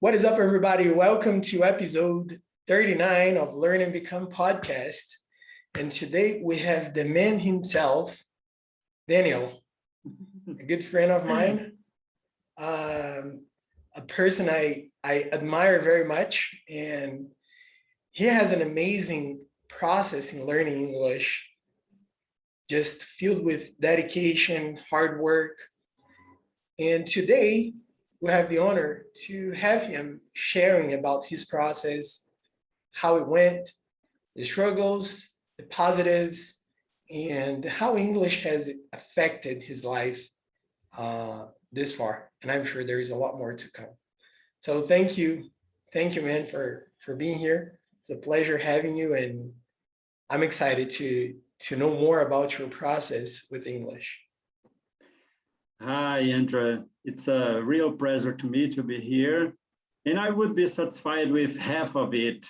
What is up, everybody? Welcome to episode 39 of Learn and Become podcast. And today we have the man himself, Daniel, a good friend of mine, a person I admire very much. And he has an amazing process in learning English, just filled with dedication, hard work. And today we have the honor to have him sharing about his process, how it went, the struggles, the positives, and how English has affected his life this far. And I'm sure there is a lot more to come. So thank you, man, for being here. It's a pleasure having you, and I'm excited to know more about your process with English. Hi, Andrea. It's a real pleasure to me to be here, and I would be satisfied with half of it.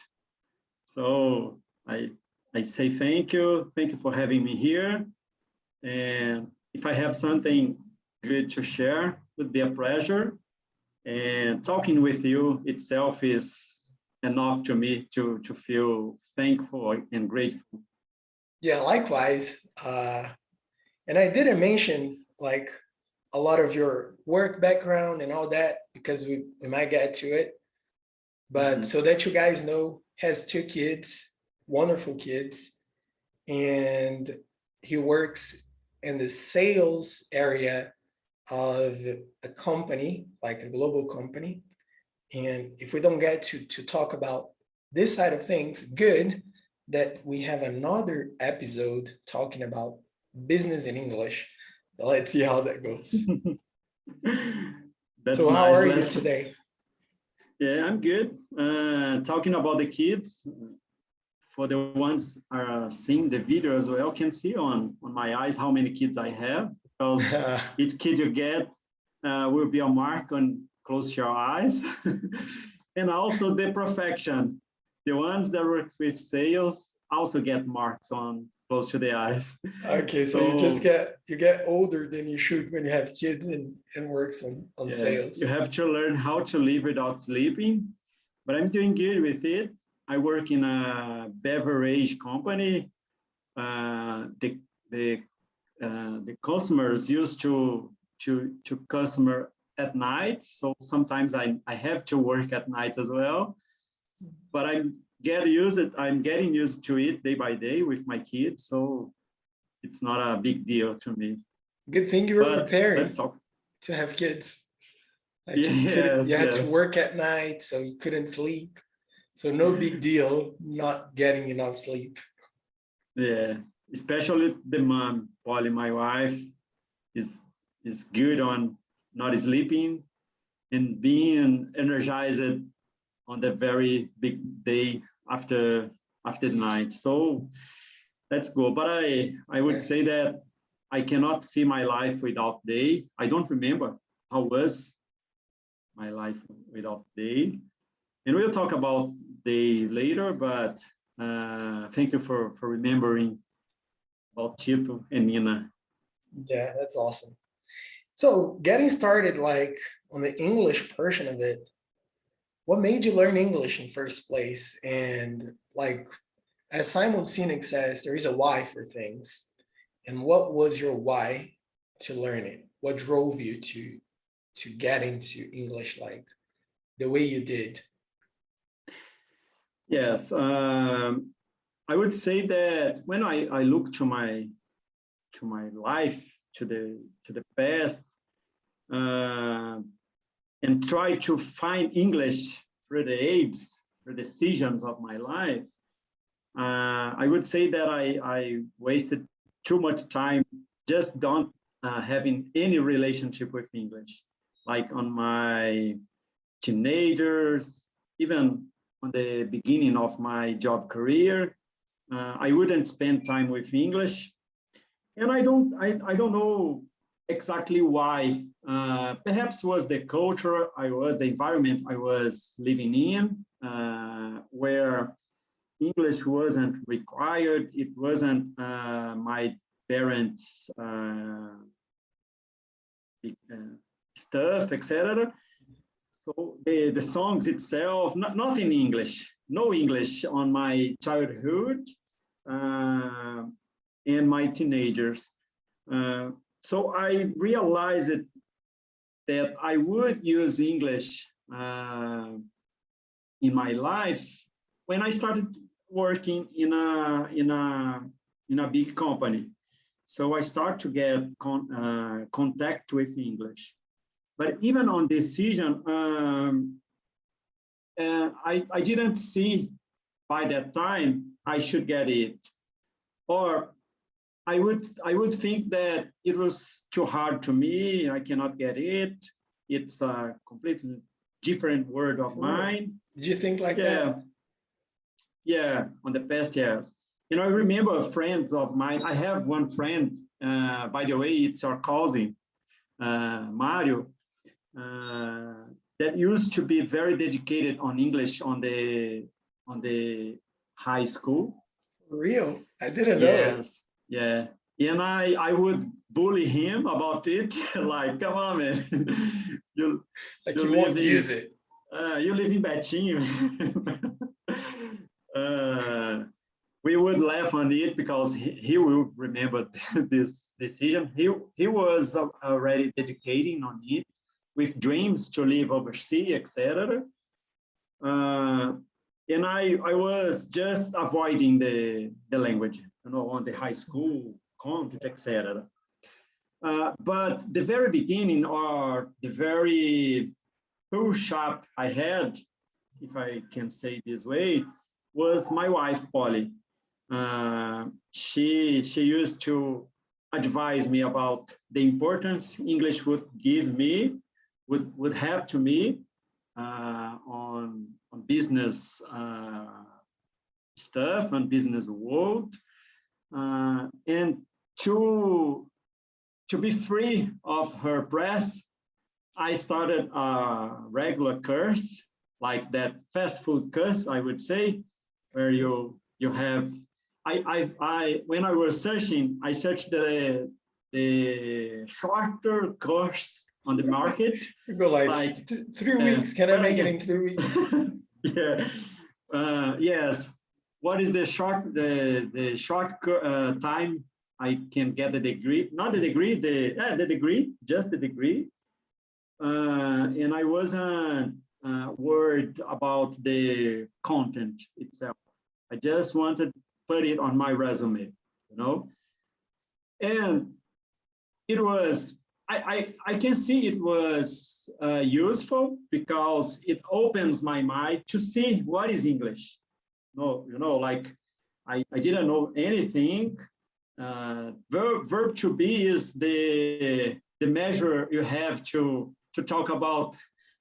So I say thank you. Thank you for having me here. And if I have something good to share, it would be a pleasure. And talking with you itself is enough to me to feel thankful and grateful. Yeah, likewise. And I didn't mention like a lot of your work background and all that because we might get to it. But so that you guys know, has 2 kids, wonderful kids, and he works in the sales area of a company, like a global company. And if we don't get to talk about this side of things, good that we have another episode talking about business in English. Let's see how that goes. So how are you today? Yeah, I'm good. Talking about the kids, for the ones are seeing the video as well, can see on my eyes how many kids I have, because each kid you get will be a mark on close your eyes. And also the perfection. The ones that work with sales also get marks on close to the eyes. Okay, so you get older than you should when you have kids and works on sales. You have to learn how to live without sleeping, but I'm doing good with it. I work in a beverage company. The customers used to customer at night, so sometimes I have to work at night as well. But I'm getting used to it day by day with my kids, so it's not a big deal to me. Good thing you were preparing to have kids. Like you had to work at night, so you couldn't sleep. So no big deal not getting enough sleep. Yeah, especially the mom, Polly, my wife, is good on not sleeping and being energized on the very big day after the night. So that's good. But I would say that I cannot see my life without day. I don't remember how was my life without day. And we'll talk about day later, but thank you for remembering about Tito and Nina. Yeah, that's awesome. So getting started like on the English portion of it, what made you learn English in first place? And like, as Simon Sinek says, there is a why for things. And what was your why to learn it? What drove you to get into English like the way you did? Yes, I would say that when I look to my life, to the past, and try to find English through the aids, through the seasons of my life, I would say that I wasted too much time just don't having any relationship with English, like on my teenagers, even on the beginning of my job career. I wouldn't spend time with English, and I don't know exactly why. Perhaps was the culture the environment I was living in, where English wasn't required. It wasn't my parents' stuff, etc. So the songs itself, nothing English, no English on my childhood and my teenagers. So I realized that I would use English in my life when I started working in a big company. So I start to get contact with English. But even on decision, I didn't see by that time I should get it, or I would think that it was too hard to me. I cannot get it. It's a completely different word of mine. Did you think like Yeah, that? yeah. On the past years, you know, I remember friends of mine. I have one friend. By the way, it's our cousin, Mario. That used to be very dedicated on English on the high school. For real? I didn't know it. Yes, yeah. And I would bully him about it, like, come on, man, you Like you you won't live use in it. you live in Betinho. We would laugh on it because he will remember this decision. He was already dedicating on it with dreams to live overseas, etc. And I was just avoiding the language, you know, on the high school content, etc. But the very beginning, or the very push up I had, if I can say this way, was my wife, Polly. She used to advise me about the importance English would give me, would have to me on business stuff and business world, and to be free of her press, I started a regular course, like that fast food course, I would say, where you have. I when I was searching, I searched the shorter course on the market. You go like, Like 3 weeks. Can I make it yeah. in 3 weeks? Yeah. Yes. What is the short time I can get the degree? Not the degree, the degree, just the degree. And I wasn't worried about the content itself. I just wanted to put it on my resume, you know. And it was, I can see it was useful because it opens my mind to see what is English. No, you know, like I didn't know anything. Verb to be is the measure you have to talk about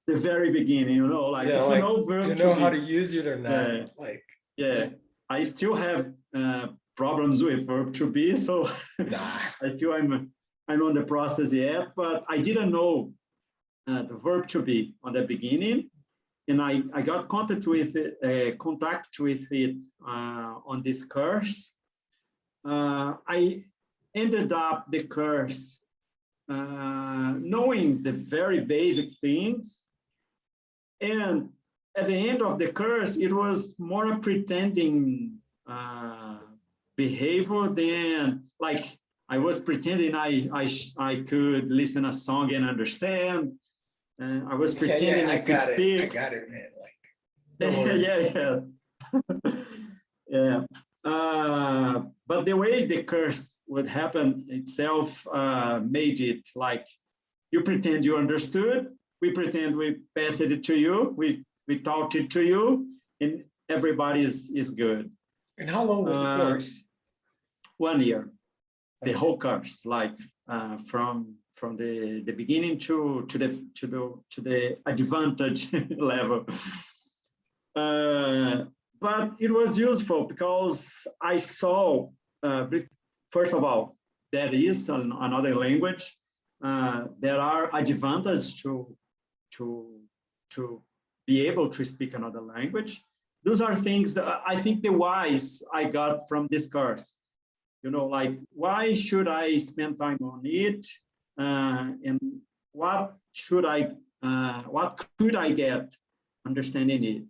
the very beginning, you know, like Yeah, if like, you know verb do you to know be, how to use it or not? Like, yeah, I still have problems with verb to be, so nah. I feel I'm on the process yet, but I didn't know the verb to be on the beginning, and I got contact with it on this course. I ended up the course knowing the very basic things, and at the end of the course, it was more a pretending behavior than like I was pretending I could listen a song and understand. I was pretending I could speak. I got it, man. Like, Yeah, yeah. But the way the course would happen itself made it like you pretend you understood, we pretend we passed it to you, we taught it to you, and everybody is good. And how long was the course? 1 year, the whole course, like from the beginning to the advantage level. But it was useful because I saw, first of all, there is another language. There are advantages to be able to speak another language. Those are things that I think the whys I got from this course. You know, like, why should I spend time on it? And what should I what could I get understanding it?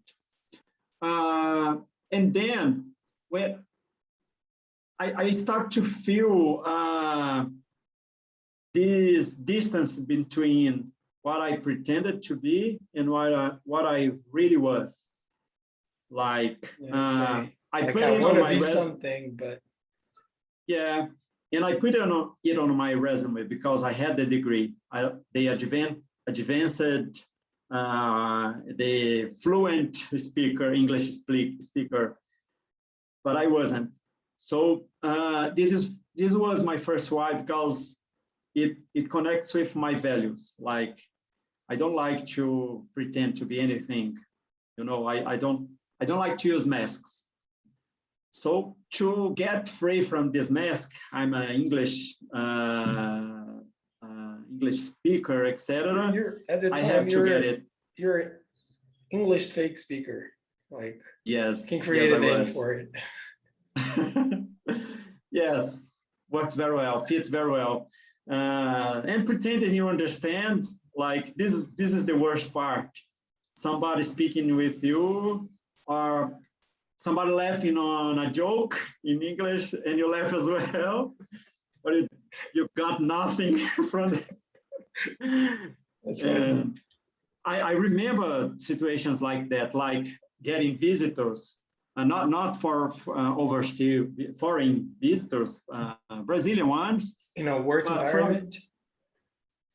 And then when I start to feel this distance between what I pretended to be and what I really was. Like, Okay. I Like put I it want on to my be resume. something, but Yeah, and I put it on my resume because I had the degree. The advanced, the fluent speaker, English speaker, but I wasn't. So this was my first why, because it connects with my values. Like, I don't like to pretend to be anything. You know, I don't like to use masks. So to get free from this mask, I'm an English English speaker, etc. you're at the I time have to get it. you're English fake speaker. Like Yes, can yes, create I a name was. for it. Yes, works very well, fits very well. And pretending you understand, like this is the worst part. Somebody speaking with you, or somebody laughing on a joke in English and you laugh as well, but you got nothing from it. That's funny. And I remember situations like that, like getting visitors, not for overseas foreign visitors, Brazilian ones, In a work but environment.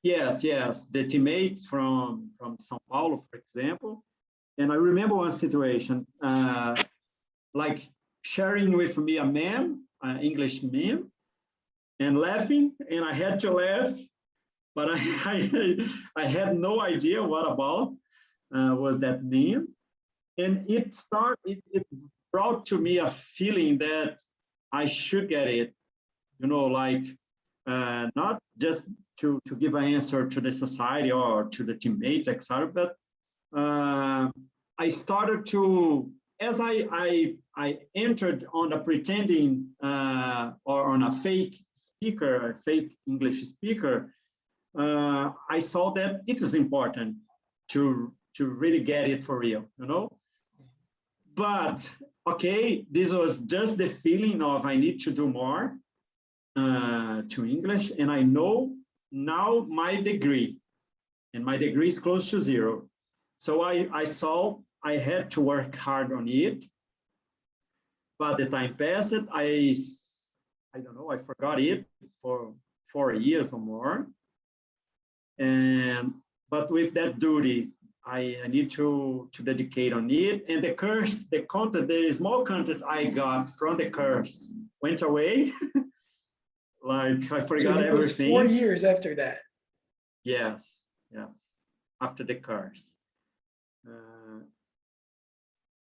yes, the teammates from São Paulo, for example. And I remember one situation, like sharing with me a man, an English man, and laughing, and I had to laugh, but I had no idea what about was that man. And it brought to me a feeling that I should get it, you know, like not just to give an answer to the society or to the teammates, etc. But I started to, as I entered on a pretending or on a fake speaker, a fake English speaker, I saw that it is important to really get it for real, you know. But okay, this was just the feeling of I need to do more to English, and I know now my degree, and my degree is close to zero. So I saw I had to work hard on it, but the time passed. I don't know, I forgot it for 4 years or more. But with that duty, I need to dedicate on it. And the course, the content, the small content I got from the course went away. Like I forgot So it was everything. 4 years after that. Yes, yeah, after the course.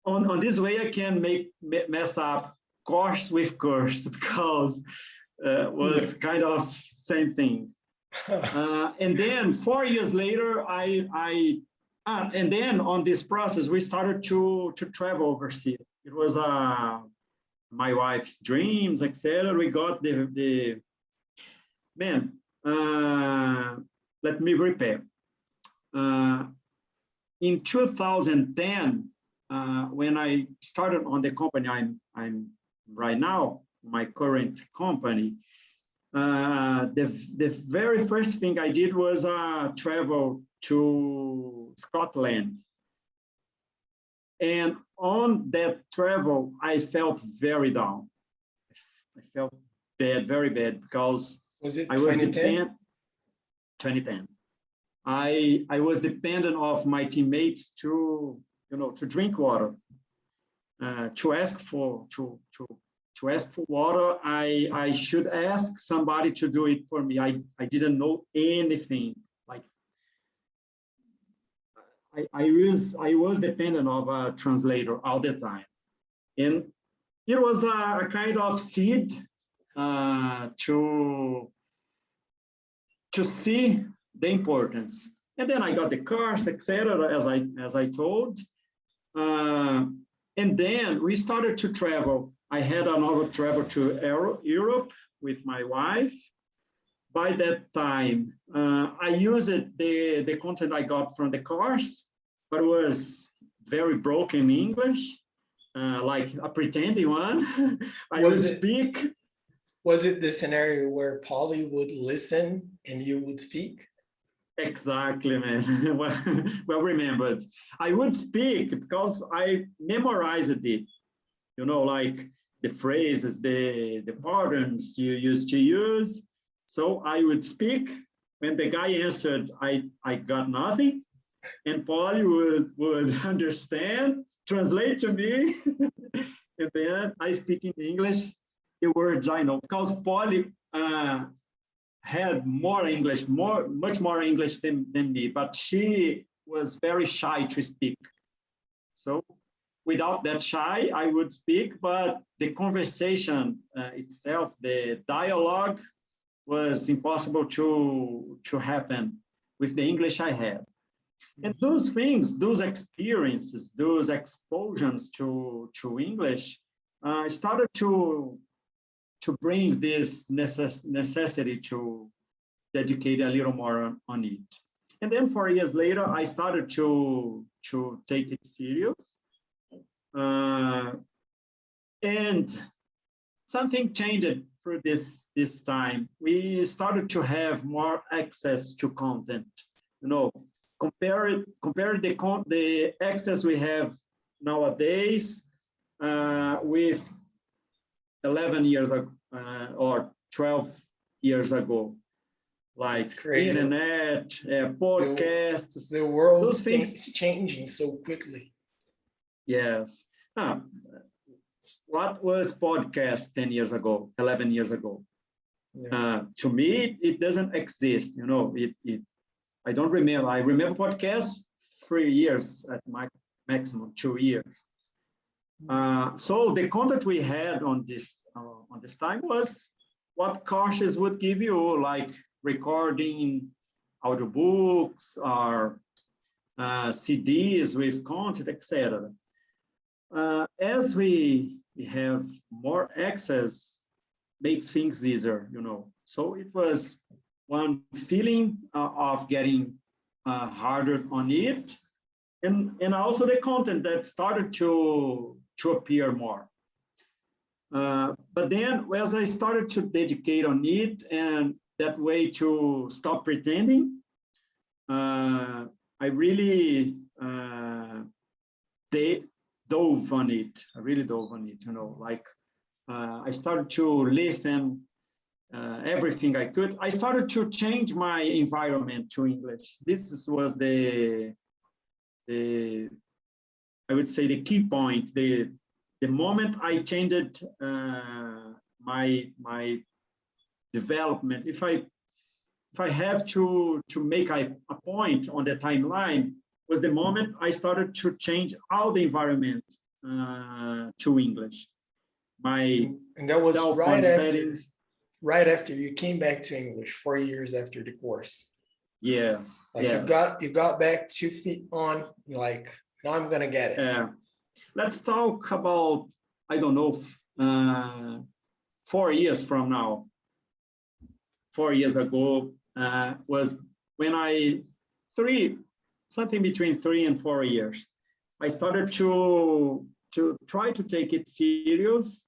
On this way, I can mess up course with course because was kind of same thing. And then 4 years later, and then on this process, we started to travel overseas. It was my wife's dreams, etc. We got the man. Let me repeat. In 2010, when I started on the company I'm right now, my current company, the very first thing I did was travel to Scotland. And on that travel, I felt very down. I felt bad, very bad, because was it I was 2010? 2010. I was dependent of my teammates to, you know, to drink water, to ask for water. I should ask somebody to do it for me. I didn't know anything. Like I was dependent of a translator all the time, and it was a kind of seed to see the importance. And then I got the course, etc. As I told, and then we started to travel. I had another travel to Europe with my wife, by that time, I used the content I got from the course, but it was very broken English, like a pretending one. I would Was it speak. was it the scenario where Polly would listen and you would speak? Exactly, man. Well remembered. I would speak because I memorized it, like the phrases, the patterns you used to use. So I would speak. When the guy answered, I got nothing. And Polly would understand, translate to me. And then I speak in English the words I know. Because Polly had more English, much more English than me, but she was very shy to speak. So without that shy, I would speak, but the conversation itself, the dialogue was impossible to happen with the English I had. And those things, those experiences, those exposures to English started to bring this necessity to dedicate a little more on it. And then 4 years later, I started to take it serious. And something changed through this time. We started to have more access to content. Compare the access we have nowadays with 11 years ago or 12 years ago, like internet, podcasts. The world those things is changing so quickly. Yes. What was podcast 10 years ago, 11 years ago? Yeah. To me, it doesn't exist. I don't remember. I remember podcasts 3 years at my maximum, 2 years. So the content we had on this time was what courses would give you, like recording audiobooks or CDs with content, etc. As we have more access, makes things easier, So it was one feeling of getting harder on it, and also the content that started to appear more. But then as I started to dedicate on it and that way to stop pretending, I really dove on it. I really dove on it, like I started to listen everything I could. I started to change my environment to English. This was I would say the key point. The moment I changed my development, if I have to make a point on the timeline, was the moment I started to change all the environment to English. And that was right after you came back to English, 4 years after the course. Yeah. Like you got back 2 feet on, like, now I'm gonna get it. Let's talk about, I don't know, 4 years from now. 4 years ago was when something between 3 and 4 years, I started to try to take it serious,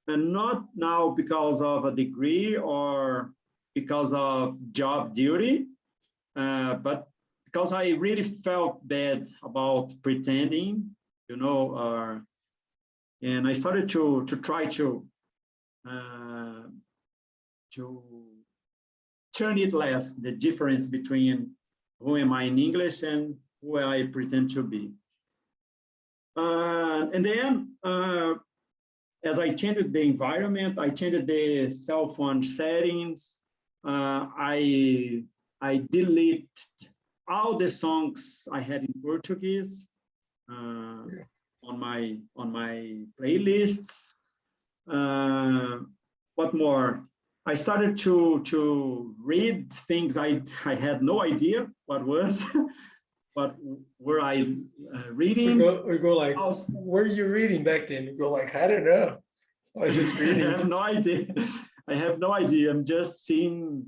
and not now because of a degree or because of job duty, but because I really felt bad about pretending, and I started to try to turn it less, the difference between who am I in English and who I pretend to be. And then as I changed the environment, I changed the cell phone settings, I deleted all the songs I had in Portuguese on my playlists. What more? I started to read things I had no idea what was, but were I reading? We go like, were you reading back then? You go like, I don't know. I was just reading. I have no idea. I have no idea. I'm just seeing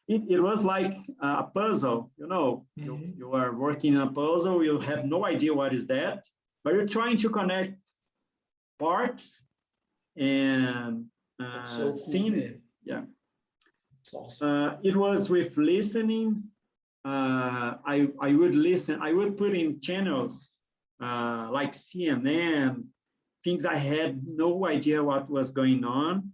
it was like a puzzle, you know. You are working on a puzzle, you have no idea what is that, but you're trying to connect parts and That's so cool, seeing, man. yeah. It's awesome. It was with listening. I would listen, I would put in channels like CNN, things I had no idea what was going on,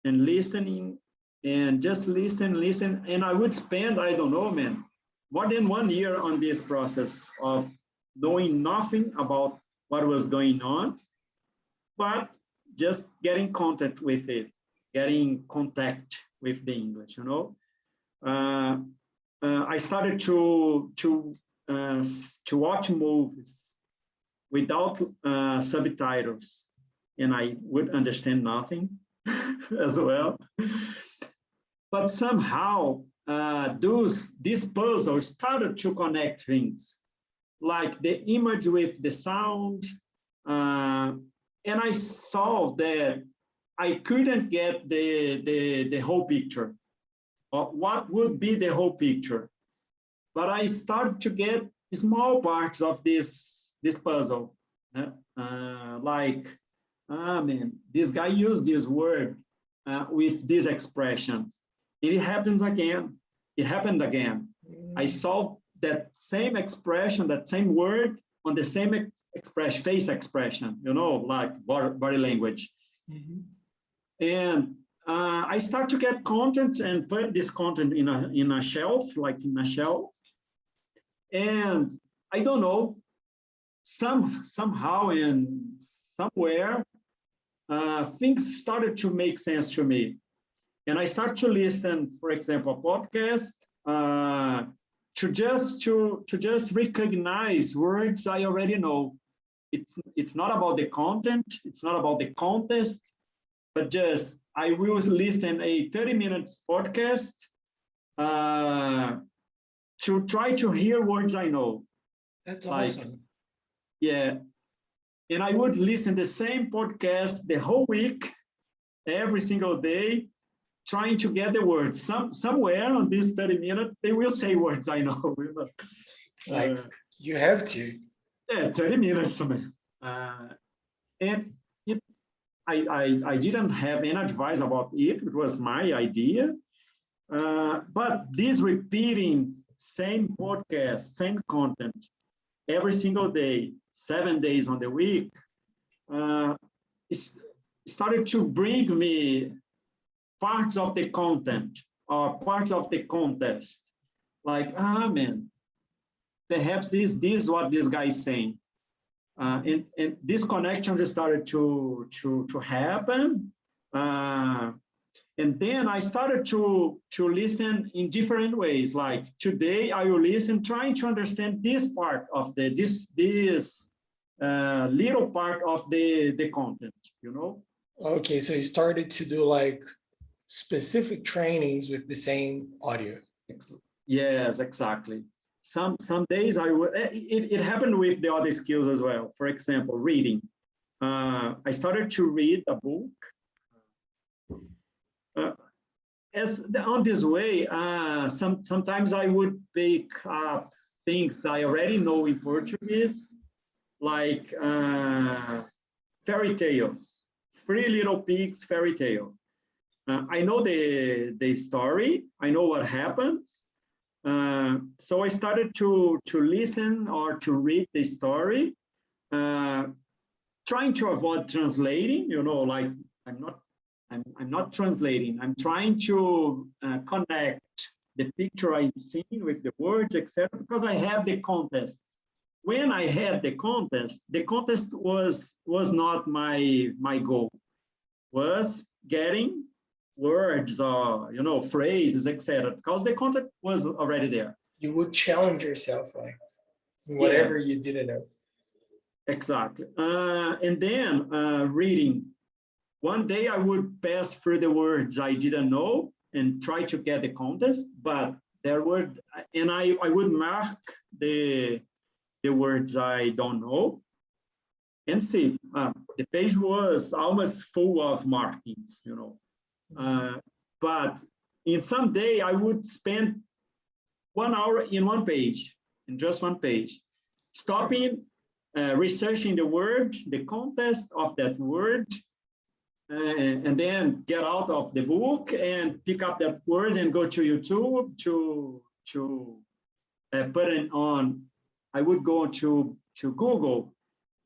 and listening and just listen. And I would spend, I don't know, man, more than 1 year on this process of knowing nothing about what was going on, but just getting contact with it, getting contact with the English, you know. I started to watch movies without subtitles, and I would understand nothing as well. But somehow, these puzzles started to connect things, like the image with the sound, and I saw that I couldn't get the whole picture, or what would be the whole picture. But I started to get small parts of this puzzle. Like, man, this guy used this word with these expressions. It happens again. It happened again. I saw that same expression, that same word on the same expression, face expression, you know, like body language. And I start to get content and put this content in a shelf, like in a shelf. And I don't know, somehow and somewhere, things started to make sense to me. And I start to listen, for example, a podcast, to just recognize words I already know. It's not about the content, it's not about the context, but just I will listen a 30 minutes podcast to try to hear words I know. That's awesome. Like, yeah. And I would listen the same podcast the whole week, every single day, trying to get the words. Somewhere on these 30 minutes, they will say words I know. Like, you have to. Yeah, 30 minutes. And I didn't have any advice about it. It was my idea. But this repeating same podcast, same content, every single day, 7 days on the week, it started to bring me parts of the content or parts of the contest. Like, man, perhaps is this what this guy is saying? And this connection just started to happen. And then I started to listen in different ways. Like today, I will listen, trying to understand this part of this little part of the content, you know? Okay, so you started to do like specific trainings with the same audio. Yes, exactly. Some days I would, it happened with the other skills as well. For example, reading. I started to read a book. On this way, sometimes I would pick up things I already know in Portuguese, like fairy tales, Three Little Pigs fairy tale. I know the story, I know what happens. So I started to listen or to read the story, trying to avoid translating, you know, like I'm not translating. I'm trying to connect the picture I'm seeing with the words, etc. Because I have the context. When I had the contest was not my goal. Was getting words or phrases, etc. Because the content was already there. You would challenge yourself, like whatever you didn't know. Exactly. And then reading. One day I would pass through the words I didn't know and try to get the context, but there were, and I would mark the words I don't know and see. The page was almost full of markings, but in some day, I would spend 1 hour in one page, in just one page, stopping, researching the word, the context of that word, and then get out of the book and pick up that word and go to YouTube to put it on. I would go to Google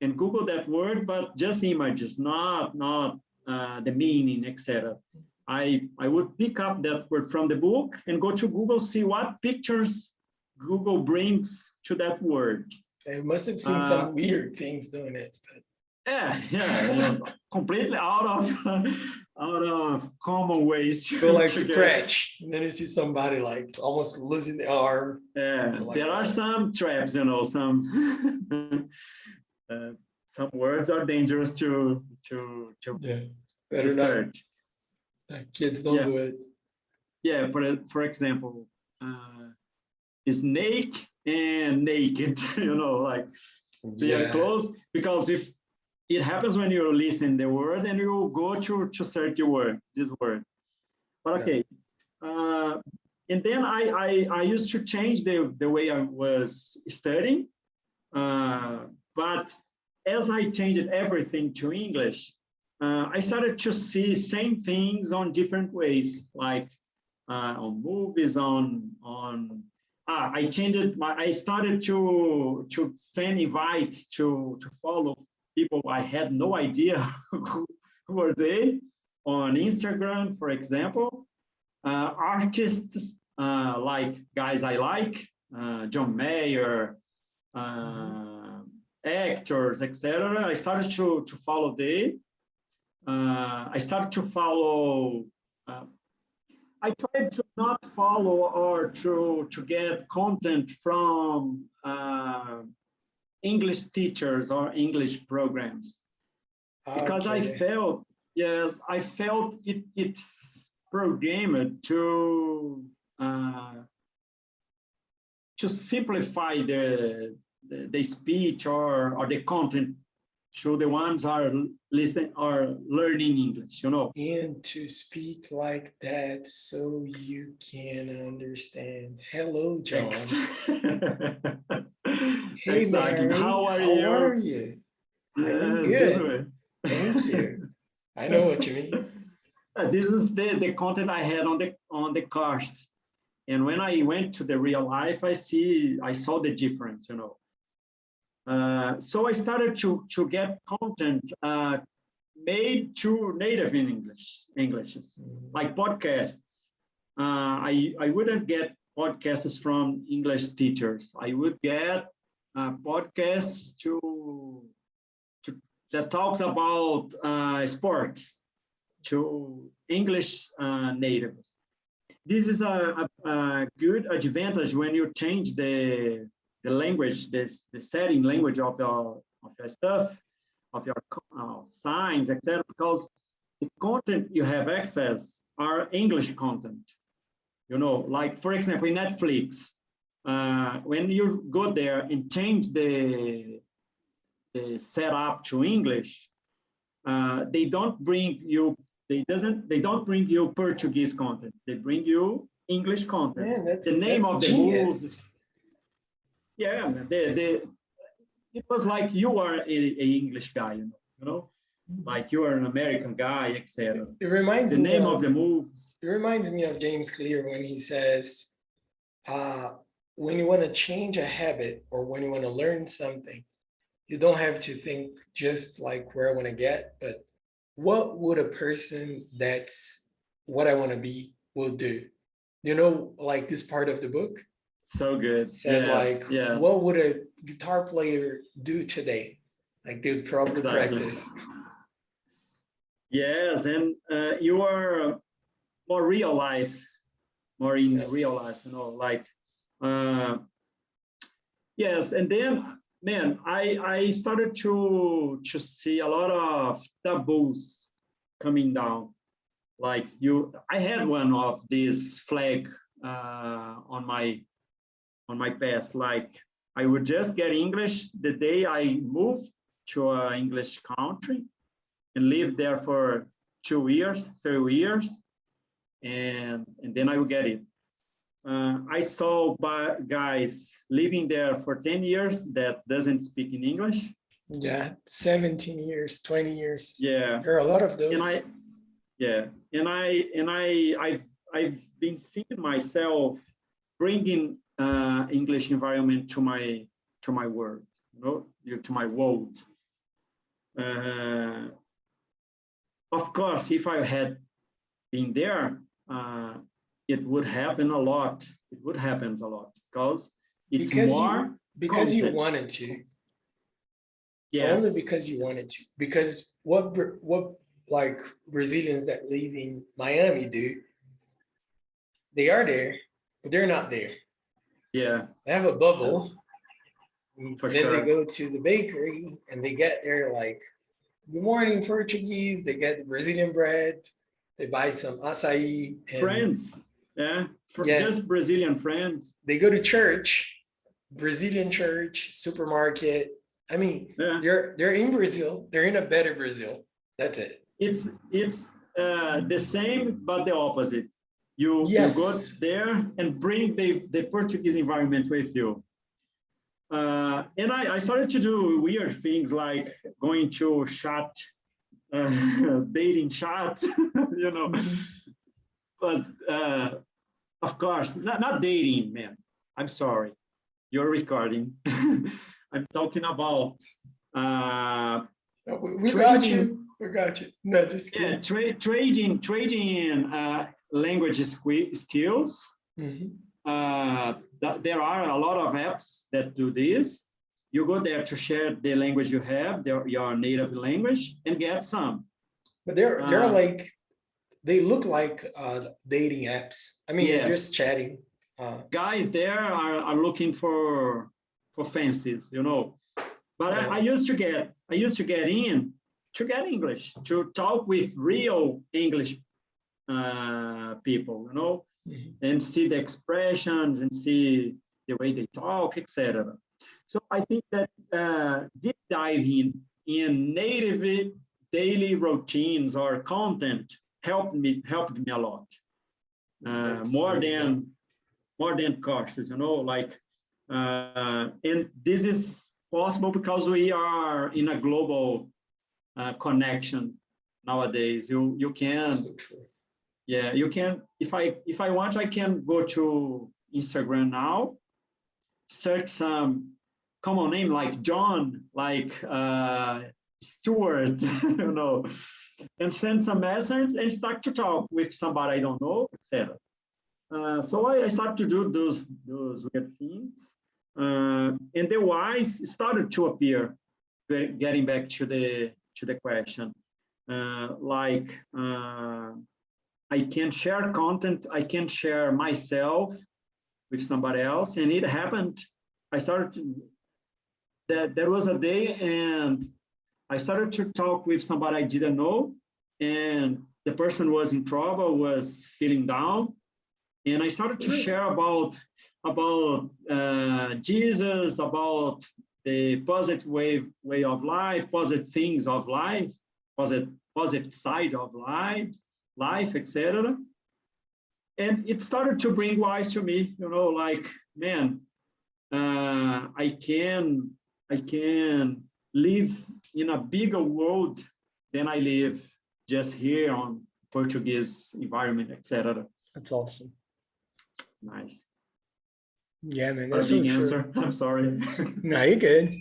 and Google that word, but just images, not the meaning, etc. I would pick up that word from the book and go to Google, see what pictures Google brings to that word. I must have seen some weird things doing it. But... Yeah, completely out of common ways. Go like scratch, and then you see somebody like almost losing the arm. Yeah, like there are some traps, some some words are dangerous to search. Kids don't do it. Yeah, for example, snake and naked, like they are close, because if it happens when you listen the word and you go to search this word. But okay. And then I used to change the way I was studying. But as I changed everything to English, I started to see same things on different ways, like on movies, I started to send invites to follow people I had no idea who were they on Instagram, for example. Artists like guys I like, John Mayer, actors, etc. I started to follow them. I started to follow. I tried to not follow or to get content from English teachers or English programs, because I felt it's programmed to simplify the speech or the content to the ones are listening or learning English, And to speak like that so you can understand. Hello, John. Hey, exactly. Mary. How are you? I'm good. Thank you. I know what you mean. This is the content I had on the course, and when I went to the real life, I saw the difference, So I started to get content made to native in English, like podcasts. I wouldn't get podcasts from English teachers. I would get podcasts that talks about sports to English natives. This is a good advantage when you change the language, the setting language of your stuff, of your signs, etc. Because the content you have access are English content. Like for example, in Netflix, when you go there and change the setup to English, they don't bring you. They don't bring you Portuguese content. They bring you English content. Man, the name of the movies. Yeah, it was like you are a English guy, like you are an American guy, etc. It reminds me the name of the movies. It reminds me of James Clear when he says, when you want to change a habit or when you want to learn something, you don't have to think just like where I want to get, but what would a person that's what I want to be will do? Like this part of the book. So good. Says what would a guitar player do today? Like they would probably practice. Yes, and you are more real life, more in real life, like yes, and then man, I started to see a lot of taboos coming down. Like I had one of these flag on my past. Like I would just get English the day I moved to an English country and lived there for 2 years, 3 years. and then I will get it. I saw guys living there for 10 years that doesn't speak in English. Yeah, 17 years, 20 years. Yeah. There are a lot of those. I've been seeing myself bringing English environment to my world, to my world. Of course, if I had been there, it would happen a lot. It would happen a lot because it's because you content. wanted to. Yes. Only because you wanted to. Because what like Brazilians that live in Miami do, they are there, but they're not there. Yeah. They have a bubble. For then sure. They go to the bakery and they get their like, good morning Portuguese. They get the Brazilian bread. They buy some açaí. Friends. Yeah. Just Brazilian friends. They go to church, Brazilian church, supermarket. I mean, they're in Brazil. They're in a better Brazil. That's it. It's the same, but the opposite. You go there and bring the Portuguese environment with you. And I started to do weird things like going to chat, dating chat, But of course, not dating, man. I'm sorry, you're recording. I'm talking about we got you. We got you. No, just kidding. Yeah, trading language skills. There are a lot of apps that do this. You go there to share the language you have, your native language, and get some. But they're like, they look like dating apps. I mean, you're just chatting. Guys there are looking for fancies, But I used to get in to get English, to talk with real English people, and see the expressions and see the way they talk, etc. So I think that deep diving in native daily routines or content helped me a lot. More than courses, and this is possible because we are in a global connection nowadays. You can, so true. Yeah, you can. If I want, I can go to Instagram now, search some common name like John, like Stuart, and send some message and start to talk with somebody I don't know, etc. So I started to do those weird things, and the whys started to appear. Getting back to the question, I can share content, I can share myself with somebody else, and it happened. I started to, there was a day, and I started to talk with somebody I didn't know, and the person was in trouble, was feeling down, and I started to share about Jesus, about the positive way of life, positive things of life, positive side of life, etc. And it started to bring wise to me, man, I can live in a bigger world than I live just here on Portuguese environment, etc. That's awesome. Nice. Yeah, man, that's so true. I'm sorry. No, you're good.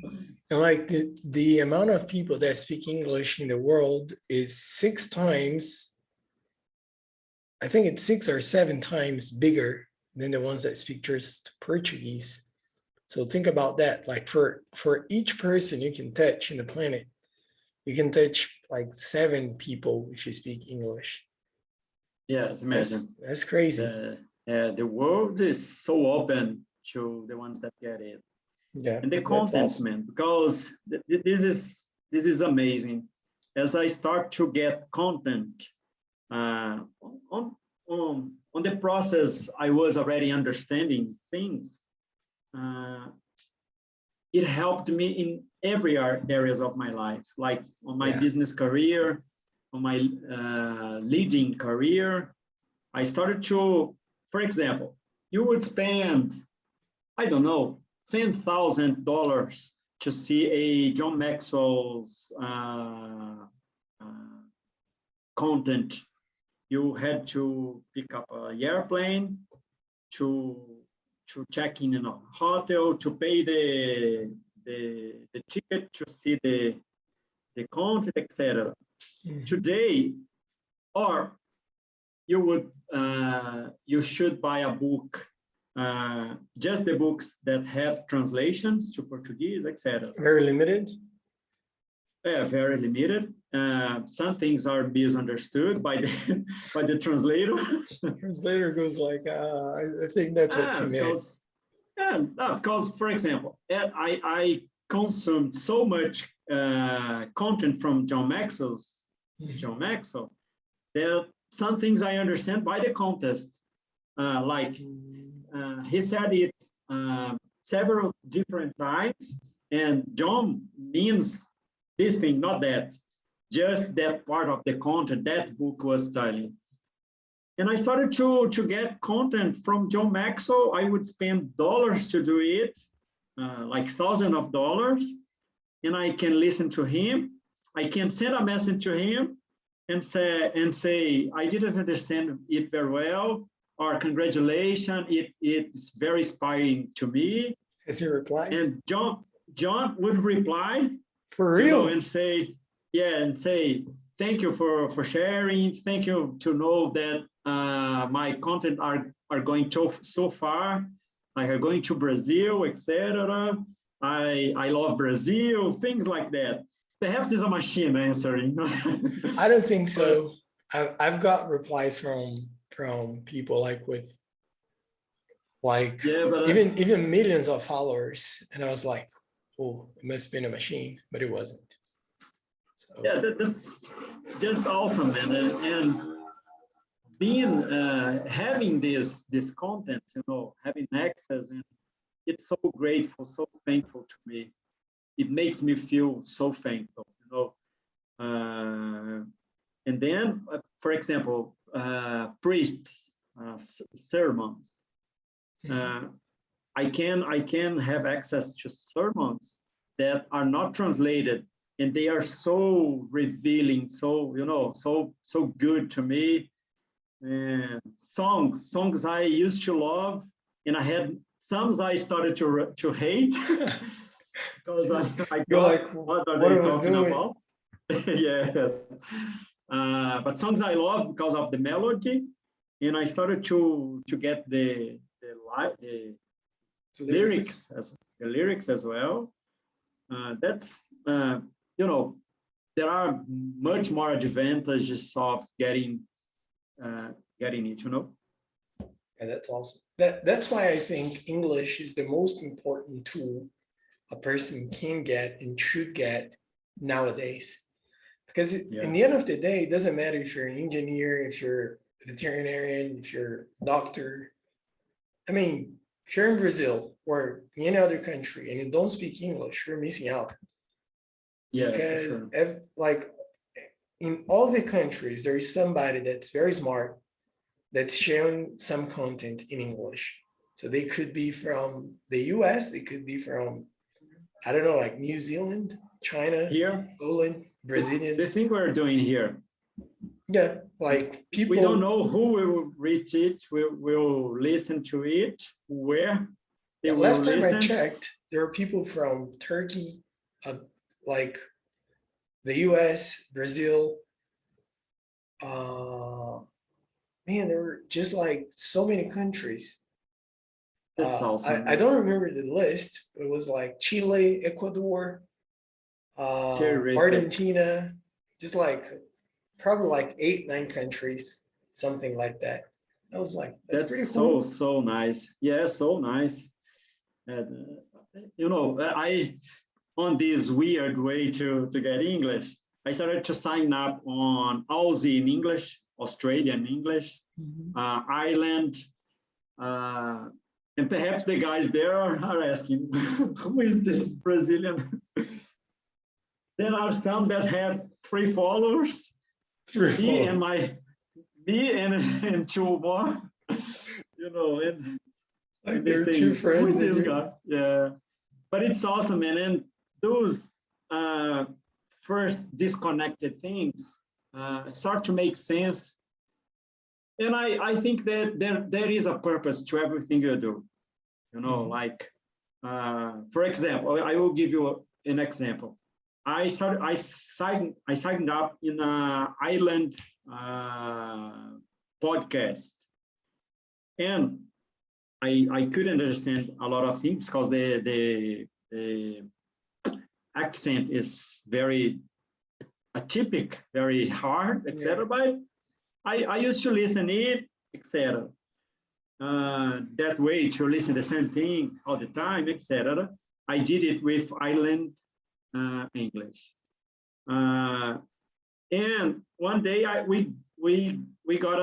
And like the amount of people that speak English in the world is 6 times, I think it's 6 or 7 times bigger than the ones that speak just Portuguese. So think about that. Like for each person you can touch in the planet, you can touch like 7 people if you speak English. Yes, imagine. That's crazy. The world is so open to the ones that get it. Yeah, and the contents, awesome. Man, because this is amazing. As I start to get content on the process, I was already understanding things. It helped me in every areas of my life, like on my business career, on my leading career, I started to, for example, you would spend, I don't know, $10,000 to see a John Maxwell's content. You had to pick up an airplane to check in a hotel, to pay the ticket to see the content, etc. Mhm. Today, or you should buy a book, just the books that have translations to Portuguese, etc. Very limited. Yeah, very limited. Some things are misunderstood by the by the translator. Translator goes like, I think that's what he meant. Because, for example, I consumed so much content from John Maxwell that some things I understand by the context. Like he said it several different times, and John means this thing, not that, just that part of the content that book was telling. And I started to get content from John Maxwell. I would spend dollars to do it, like thousands of dollars, and I can listen to him. I can send a message to him and say I didn't understand it very well, or congratulations, it's very inspiring to me. Has he replied? And John would reply, For real? and say, thank you for sharing. Thank you to know that my content are going so far. I are going to Brazil, etc. I love Brazil, things like that. Perhaps it's a machine answering. I don't think so. I've got replies from people like with like even millions of followers, and I was like, oh, it must have been a machine, but it wasn't. So. Yeah, that's just awesome, man. And being having this content, having access, and it's so grateful, so thankful to me. It makes me feel so thankful, and then, for example, priests, sermons. I can have access to sermons that are not translated, and they are so revealing, so good to me. And songs I used to love, and I had some I started to hate because I got like, what are what they I was talking doing? about? Yes, but songs I love because of the melody, and I started to get the lyrics as well. That's there are much more advantages of getting it. And that's awesome. That's why I think English is the most important tool a person can get and should get nowadays. Because in the end of the day, it doesn't matter if you're an engineer, if you're a veterinarian, if you're a doctor. I mean, if you're in Brazil or in any other country and you don't speak English, you're missing out. Yeah, because sure. Like in all the countries, there is somebody that's very smart that's sharing some content in English. So they could be from the US, they could be from, I don't know, like New Zealand, China, here, Poland, Brazilians. The thing we're doing here. Yeah, like people. We don't know who will read it, will listen to it, where they will last listen. time I checked, there are people from Turkey, like the US, Brazil. Man, there were just like so many countries. That's awesome. I don't remember the list, but it was like Chile, Ecuador, Argentina, just like probably like 8-9 countries, something like that. I was like, that's pretty cool. So nice. Yeah, so nice. And I on this weird way to get English, I started to sign up on Aussie in English, Australian English, Ireland, and perhaps the guys there are asking, who is this Brazilian? There are some that have 3 followers. Me me and two more, and Like they they're say, two who friends is in this you. guy? Yeah, but it's awesome, man. And those first disconnected things start to make sense. And I think that there is a purpose to everything you do. Like, for example, I will give you an example. I signed up in an island podcast, and I couldn't understand a lot of things because the accent is very atypical, very hard, etc. But I used to listen it, etc. That way to listen the same thing all the time, etc. I did it with island English. And one day we got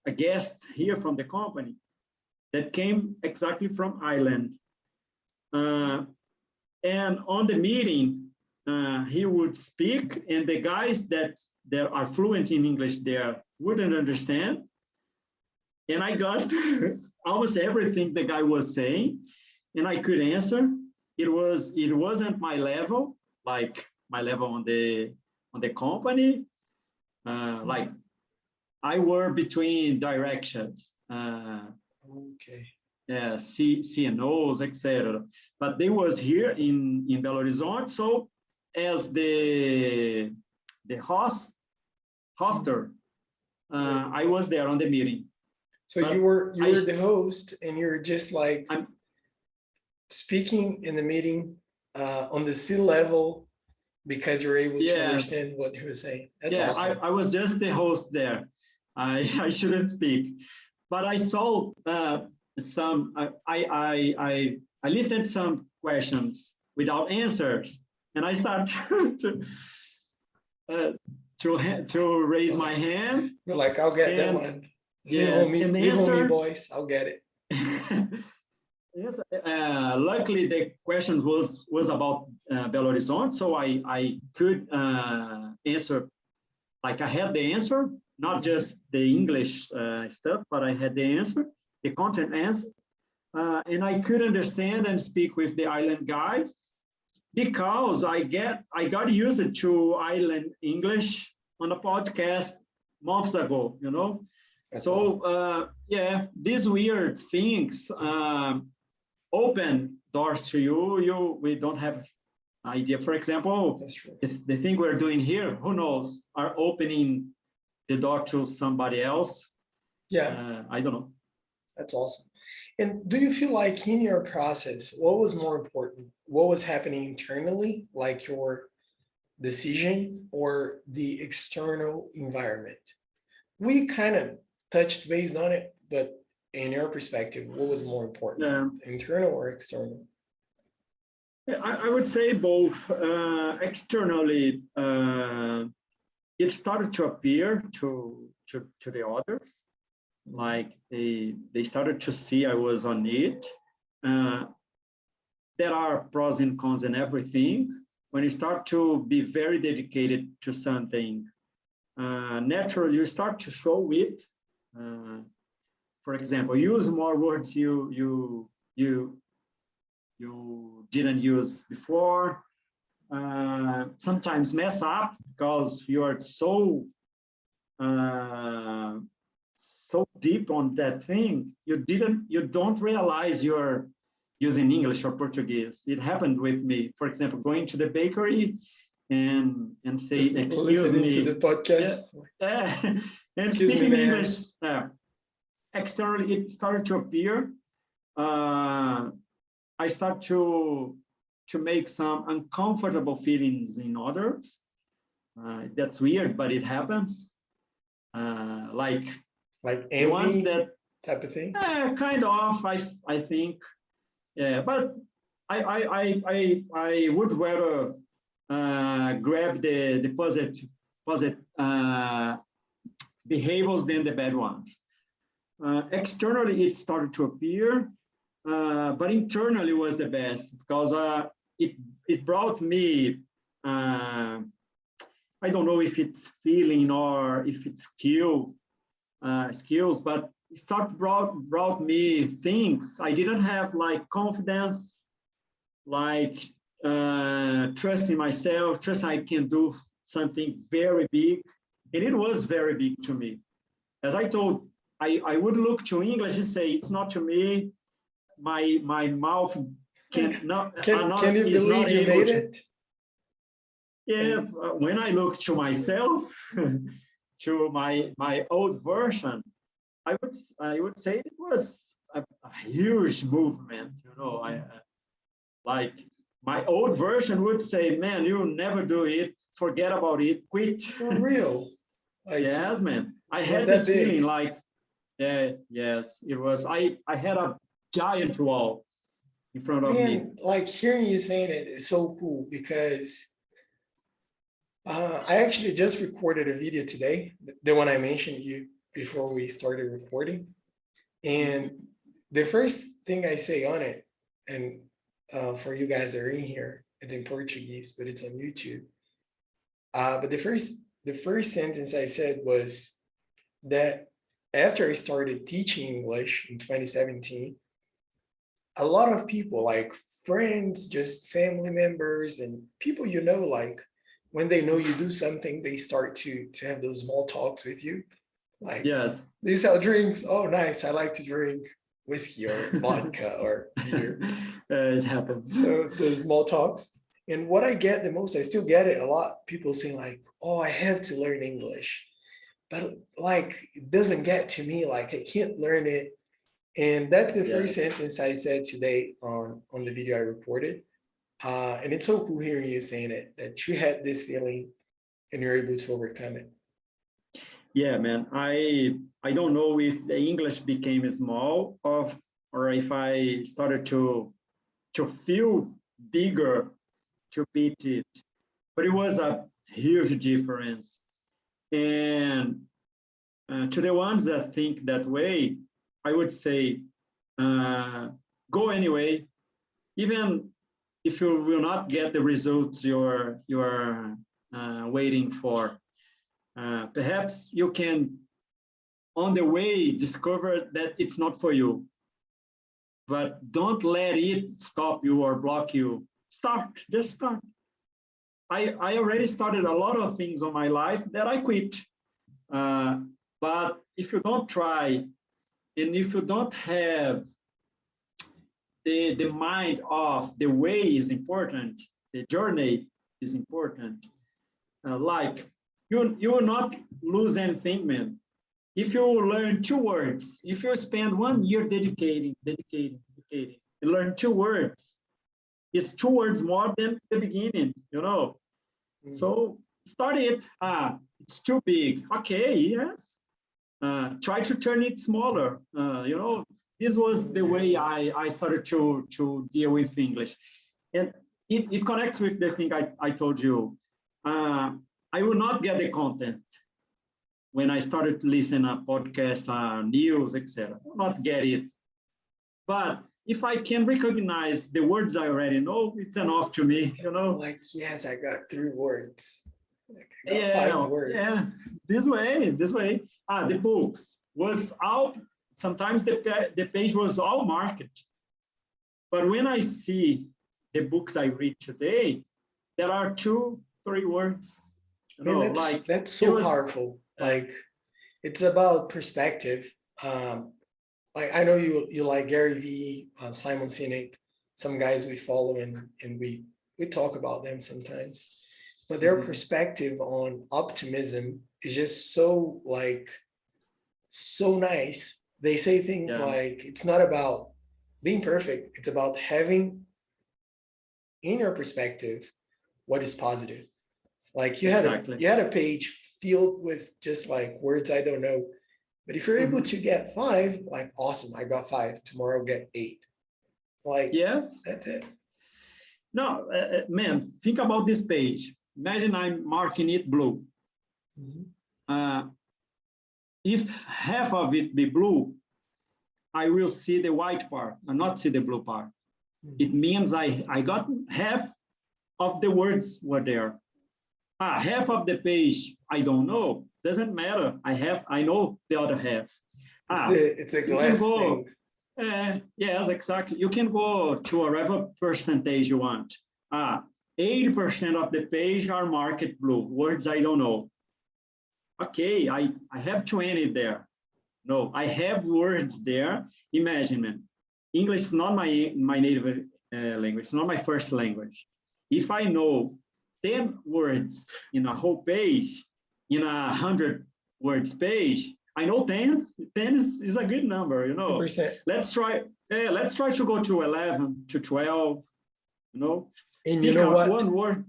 a guest here from the company that came exactly from Ireland. And on the meeting, he would speak, and the guys that are fluent in English there wouldn't understand. And I got almost everything the guy was saying, and I could answer. It wasn't my level, like my level on the company. Like I were between directions. Okay. Yeah, CNOs, etc. But they was here in Belo Horizonte. So as the hoster, I was there on the meeting. So But you were the host, and you're just like speaking in the meeting on the sea level because you're able to understand what he was saying. That's awesome. I was just the host there. I shouldn't speak, but I saw some. I listened some questions without answers, and I started to raise my hand. You're like, I'll get that one. Yes, leave on me, boys. I'll get it. Yes, luckily the question was about Belo Horizonte, so I could answer, like I had the answer, not just the English stuff, but I had the answer, the content answer, and I could understand and speak with the island guys because I got used to island English on a podcast months ago, That's so awesome. Yeah, these weird things open doors to you. We don't have idea. For example, if the thing we're doing here, who knows, are opening the door to somebody else. Yeah, I don't know. That's awesome. And do you feel like in your process, what was more important? What was happening internally, like your decision, or the external environment? We kind of touched base on it, but in your perspective, what was more important, internal or external? I would say both. Externally, it started to appear to the others, like they started to see I was on it. There are pros and cons and everything. When you start to be very dedicated to something, naturally you start to show it. For example, use more words you didn't use before. Sometimes mess up because you are so deep on that thing, you don't realize you're using English or Portuguese. It happened with me. For example, going to the bakery and say, just excuse me, to the podcast. And excuse speaking me, English. Externally, it started to appear. I start to make some uncomfortable feelings in others. That's weird, but it happens. Like envy, ones that type of thing. Kind of. I think. Yeah, but I would rather grab the positive behaviors than the bad ones. Externally, it started to appear, but internally was the best because it brought me. I don't know if it's feeling or if it's skill. skills, but it brought me things I didn't have, like confidence, like trust in myself, trust I can do something very big. And it was very big to me. As I told, I would look to English and say, it's not to me. My mouth Can you is not believe you able made to. it? Yeah, when I look to myself, to my old version, I would say it was a huge movement. You know, like my old version would say, "Man, you'll never do it. Forget about it. Quit." For real? Like, Yes, man. I was had that this big? feeling like, yeah, yes, it was. I had a giant wall in front of me. Man, like hearing you saying it is so cool because I actually just recorded a video today, the one I mentioned you before we started recording. And the first thing I say on it, and for you guys that are in here, it's in Portuguese, but it's on YouTube. But the first sentence I said was that after I started teaching English in 2017, a lot of people, like friends, just family members, and people like when they know you do something, they start to have those small talks with you. Like, Yes. do you sell drinks? Oh, nice. I like to drink whiskey or vodka or beer. It happens. So the small talks. And what I get the most, I still get it a lot. People saying like, "Oh, I have to learn English," but like it doesn't get to me. Like I can't learn it. And that's the Yeah. first sentence I said today on the video I recorded. And it's so cool hearing you saying it, that you had this feeling and you're able to overcome it. Yeah, man. I don't know if the English became small or if I started to feel bigger to beat it, but it was a huge difference. And to the ones that think that way, I would say, go anyway, even if you will not get the results you're waiting for. Perhaps you can, on the way, discover that it's not for you. But don't let it stop you or block you. Start, just start. I already started a lot of things on my life that I quit. But if you don't try, and if you don't have the mind of the way is important, the journey is important. Like you will not lose anything, man. If you learn 2 words, if you spend 1 year dedicating, and learn 2 words, it's 2 words more than the beginning, you know. So start it. It's too big. Okay, yes. Try to turn it smaller. You know, this was the way I started to deal with English. And it connects with the thing I told you. I will not get the content when I started listening to podcasts, news, etc. I will not get it. But if I can recognize the words I already know, it's enough to me, you know. Like, yes, I got 3 words. Like, I got Yeah, 5 words. yeah. This way. The books was out. Sometimes the page was all marked. But when I see the books I read today, there are 2, 3 words. You know, that's so powerful. Like, it's about perspective. Like I know you like Gary Vee, Simon Sinek, some guys we follow and we talk about them sometimes. But their perspective on optimism is just so so nice. They say things like it's not about being perfect, it's about having in your perspective what is positive. Like you had a page filled with just like words I don't know. But if you're able to get 5, like awesome, I got 5. Tomorrow I'll get 8. Like yes, that's it. No, man, think about this page. Imagine I'm marking it blue. If half of it be blue, I will see the white part and not see the blue part. It means I got half of the words were there. Half of the page, I don't know. doesn't matter. I know the other half. It's a You can glass go, thing. yes, exactly. You can go to whatever percentage you want. 80% of the page are marked blue, words I don't know. Okay, I have 20 there. No, I have words there. Imagine, man, English is not my native language, it's not my first language. If I know 10 words in a whole page, in 100 words page, I know 10. 10 is a good number, you know. 100%. Let's try to go to 11, to 12, you know. And you know what? One word.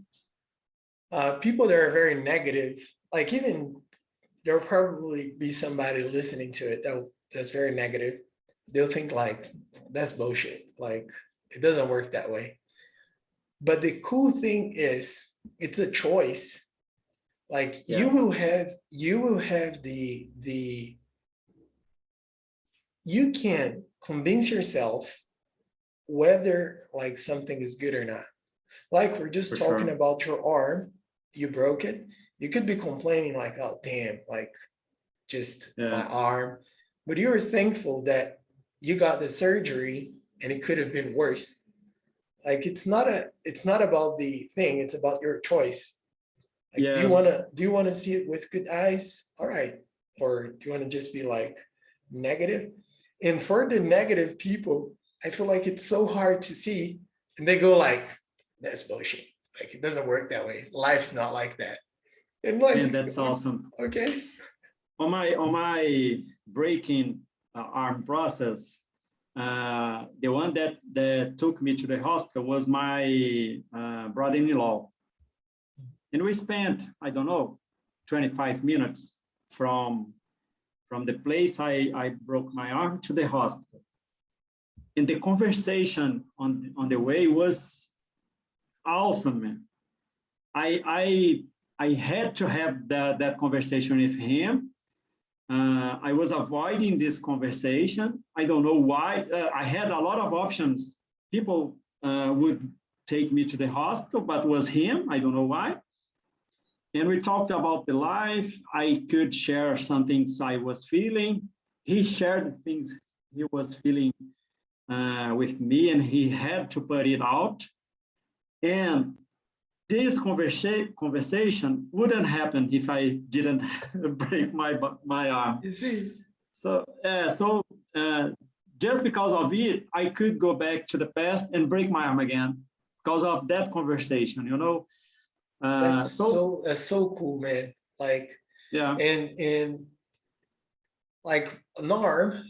People that are very negative, like even there'll probably be somebody listening to it that's very negative. They'll think like, that's bullshit. Like, it doesn't work that way. But the cool thing is, it's a choice. Like Yes. you will have you can convince yourself whether like something is good or not. Like we're just For talking sure. about your arm, you broke it. You could be complaining like, oh damn, like just my arm. But you were thankful that you got the surgery and it could have been worse. Like it's not about the thing, it's about your choice. Like, Yes. do you wanna see it with good eyes? All right. Or do you want to just be like negative? And for the negative people, I feel like it's so hard to see. And they go like, that's bullshit. Like it doesn't work that way. Life's not like that. And like, And that's awesome. okay. On my breaking arm process, the one that took me to the hospital was my brother-in-law. And we spent, I don't know, 25 minutes from the place I broke my arm to the hospital. And the conversation on the way was awesome, man. I had to have that conversation with him. I was avoiding this conversation. I don't know why. I had a lot of options. People would take me to the hospital, but it was him. I don't know why. And we talked about the life. I could share some things I was feeling. He shared the things he was feeling with me, and he had to put it out. And this conversation wouldn't happen if I didn't break my arm. You see? So just because of it, I could go back to the past and break my arm again because of that conversation, you know. That's so cool, man. Like, yeah, and like an arm,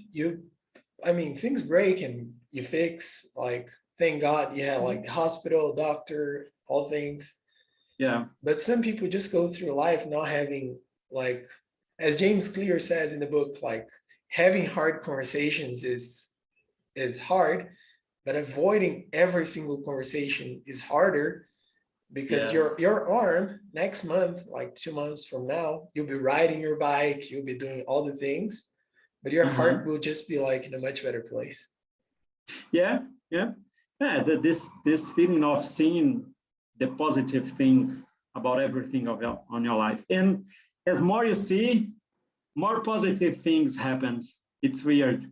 I mean, things break and you fix. Like, thank God you had like the hospital, doctor, all things. Yeah. But some people just go through life not having, like, as James Clear says in the book, like having hard conversations is hard, but avoiding every single conversation is harder. Because your arm next month, like 2 months from now, you'll be riding your bike, you'll be doing all the things, but your heart will just be like in a much better place. Yeah. This feeling of seeing the positive thing about everything on your life, and as more you see, more positive things happens. It's weird.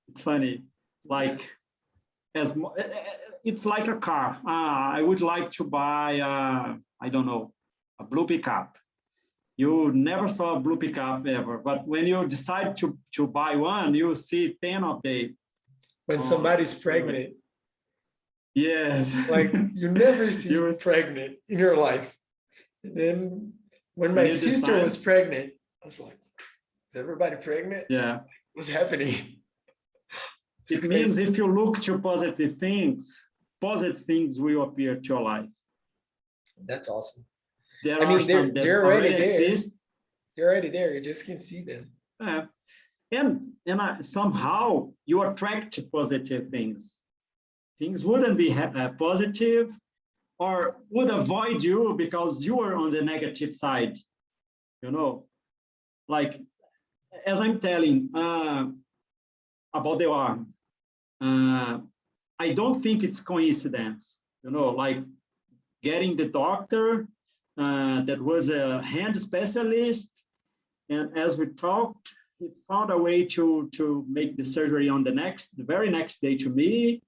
It's funny. Like it's like a car. I would like to buy, I don't know, a blue pickup. You never saw a blue pickup ever, but when you decide to buy one, you see 10 of them. When somebody's pregnant. Yes. Like you never see you pregnant in your life. And then when my sister was pregnant, I was like, is everybody pregnant? Yeah. What's happening? It means if you look to positive things will appear to your life. That's awesome. There are some that already exist. They're already there. You just can see them. And somehow you attract positive things. Things wouldn't be positive or would avoid you because you are on the negative side. You know, like as I'm telling about the arm. I don't think it's coincidence, you know, like getting the doctor that was a hand specialist And as we talked, he found a way to make the surgery on the very next day to me,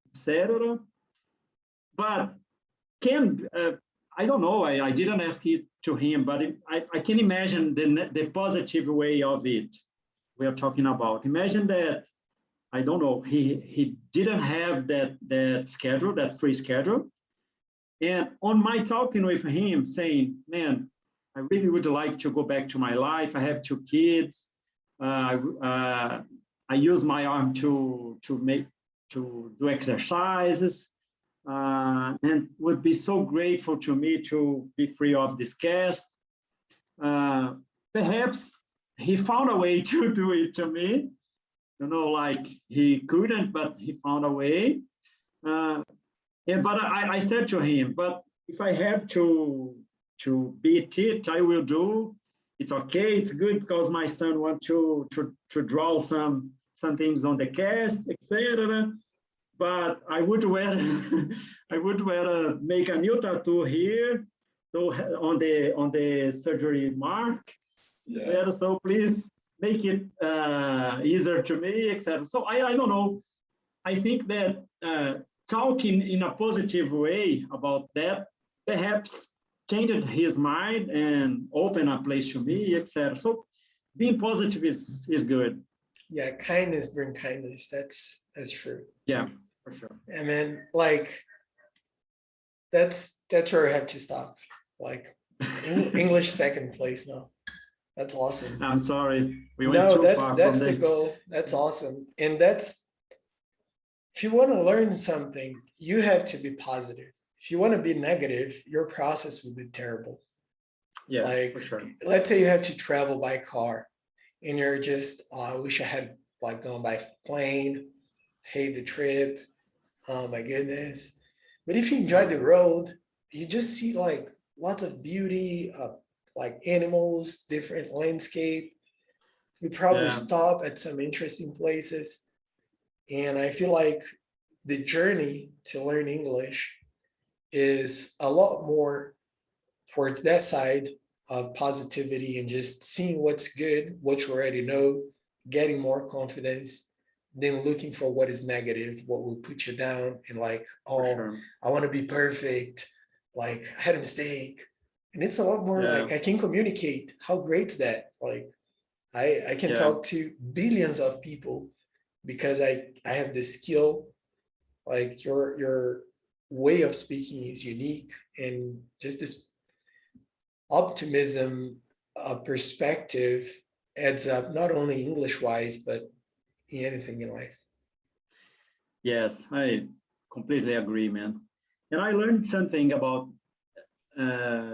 etc. But I don't know, I didn't ask it to him, but I can imagine the positive way of it we are talking about. Imagine that, I don't know, he didn't have that schedule, that free schedule. And on my talking with him saying, man, I really would like to go back to my life. I have 2 kids. I use my arm to do exercises, and would be so grateful to me to be free of this cast. Perhaps he found a way to do it to me. You know, like he couldn't, but he found a way. But I said to him, but if I have to beat it, I will do. It's okay. It's good because my son wants to draw some things on the cast, etc. But I would rather make a new tattoo here, so on the surgery mark. Yeah. So please make it easier to me, etc. So I don't know. I think that talking in a positive way about that perhaps changed his mind and opened a place to me, etc. So being positive is good. Yeah, kindness bring kindness. That's true. Yeah, for sure. I mean, like that's where I have to stop. Like English second place now. That's awesome. I'm sorry. We went too far that's from the goal. That's awesome. And that's, if you want to learn something, you have to be positive. If you want to be negative, your process will be terrible. Yeah, like, for sure. Let's say you have to travel by car and you're just, oh, I wish I had like gone by plane, hate the trip. Oh my goodness. But if you enjoy the road, you just see like lots of beauty, like animals, different landscape. You probably stop at some interesting places. And I feel like the journey to learn English is a lot more towards that side of positivity and just seeing what's good, what you already know, getting more confidence, than looking for what is negative, what will put you down, and like, oh, sure, I want to be perfect, like I had a mistake. And it's a lot more like I can communicate. How great is that? Like I can talk to billions of people because I have this skill. Like your way of speaking is unique, and just this optimism perspective adds up, not only English wise, but in anything in life. Yes, I completely agree, man. And I learned something about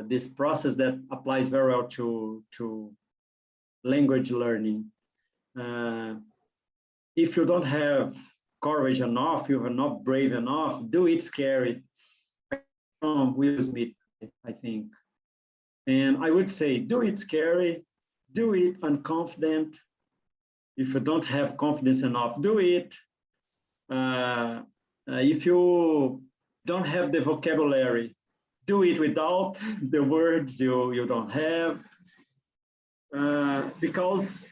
this process that applies very well to language learning. If you don't have courage enough, you are not brave enough, do it scary. Will Smith, I think. And I would say, do it scary, do it unconfident. If you don't have confidence enough, do it. If you don't have the vocabulary, do it without the words you don't have. Because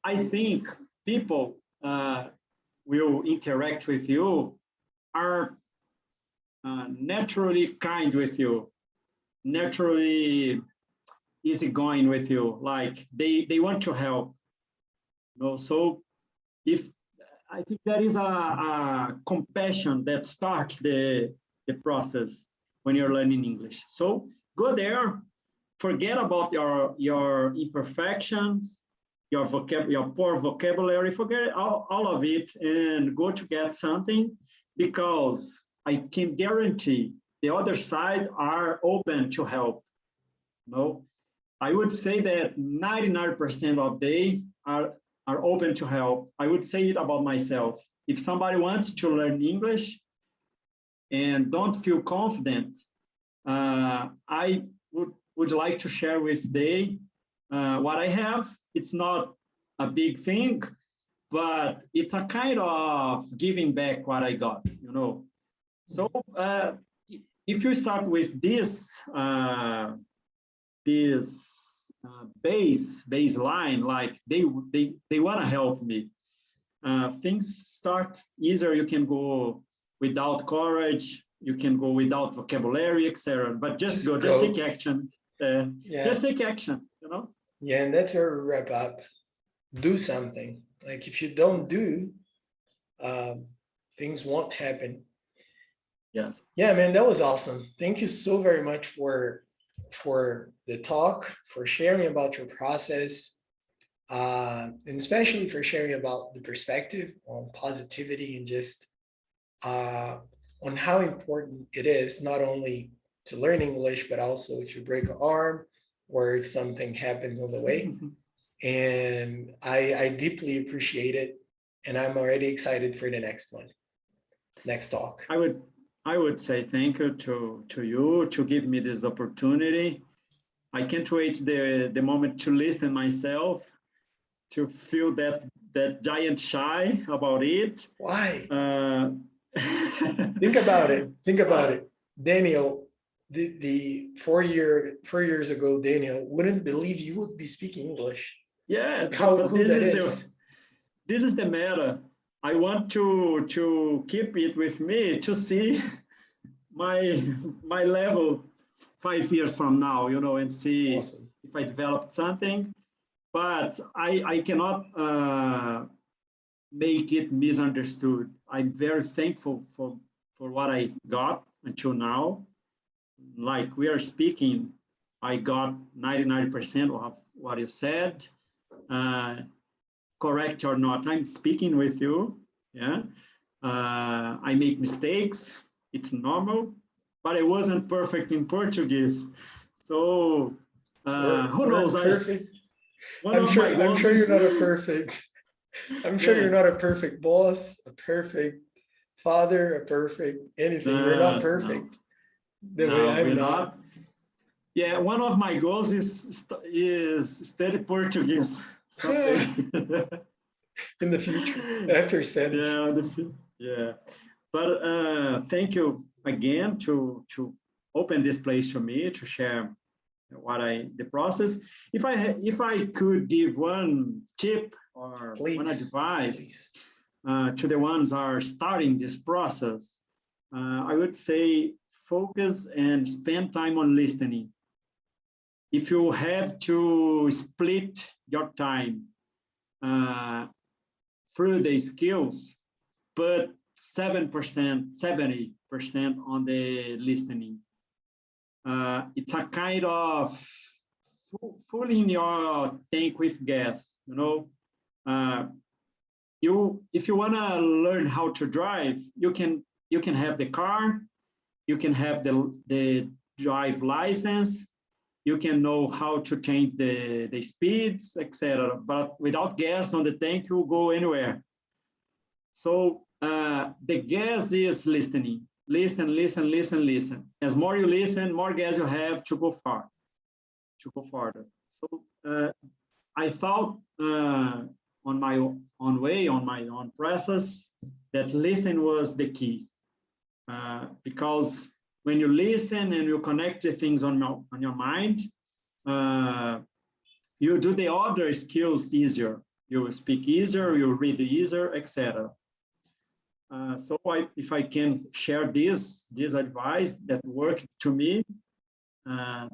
I think people will interact with you, are naturally kind with you, naturally easygoing with you, like they want to help. You know, so if I think there is a compassion that starts the process when you're learning English. So go there, forget about your imperfections, your poor vocabulary, forget all of it, and go to get something, because I can guarantee the other side are open to help. No, I would say that 99% of they are open to help. I would say it about myself. If somebody wants to learn English and don't feel confident, I would like to share with they what I have. It's not a big thing, but it's a kind of giving back what I got, you know. So if you start with this baseline, like they want to help me. Things start easier. You can go without courage, you can go without vocabulary, etc. But just go, just take action. Yeah. Just take action, you know? Yeah, and that's where we wrap up. Do something. Like if you don't do, things won't happen. Yes. Yeah, man, that was awesome. Thank you so very much for the talk, for sharing about your process, and especially for sharing about the perspective on positivity and just on how important it is not only to learn English, but also if you break an arm or if something happens on the way. And I deeply appreciate it, and I'm already excited for the next one, next talk. I would say thank you to you to give me this opportunity. I can't wait the moment to listen myself, to feel that giant shy about it. Why? Think about it. Think about it. Daniel, the 4 years ago, Daniel wouldn't believe you would be speaking English. Yeah, Like how cool that is. This is the matter. I want to keep it with me to see my level 5 years from now, you know, and see Awesome. if I developed something. But I cannot make it misunderstood. I'm very thankful for what I got until now. Like we are speaking, I got 99% of what you said. Correct or not, I'm speaking with you. Yeah, I make mistakes. It's normal, but I wasn't perfect in Portuguese. So who knows? Perfect. I'm sure you're not a perfect. I'm sure you're not a perfect boss, a perfect father, a perfect anything. We're not perfect. No, I'm not. Yeah, one of my goals is study Portuguese someday. In the future, after Spanish. Yeah. But thank you again to open this place for me to share the process. If I could give one tip or one advice to the ones are starting this process, I would say focus and spend time on listening. If you have to split your time through the skills, but 70% on the listening. It's a kind of filling your tank with gas, you know. If you want to learn how to drive, you can have the car, you can have the drive license, you can know how to change the speeds, etc. But without gas on the tank, you'll go anywhere. So the gas is listening. Listen, listen, listen, listen. As more you listen, more gas you have to go farther. So I thought on my own way, on my own process, that listen was the key. Because when you listen and you connect the things on your mind, you do the other skills easier. You speak easier, you read easier, etc. So if I can share this advice that worked to me,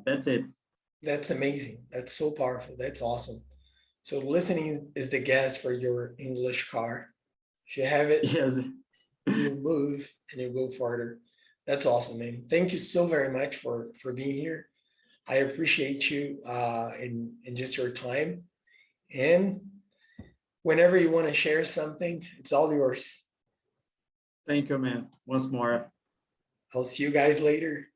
that's it. That's amazing. That's so powerful. That's awesome. So listening is the gas for your English car. If you have it, yes, you move and you go farther. That's awesome, man. Thank you so very much for being here. I appreciate you and just your time. And whenever you want to share something, it's all yours. Thank you, man. Once more. I'll see you guys later.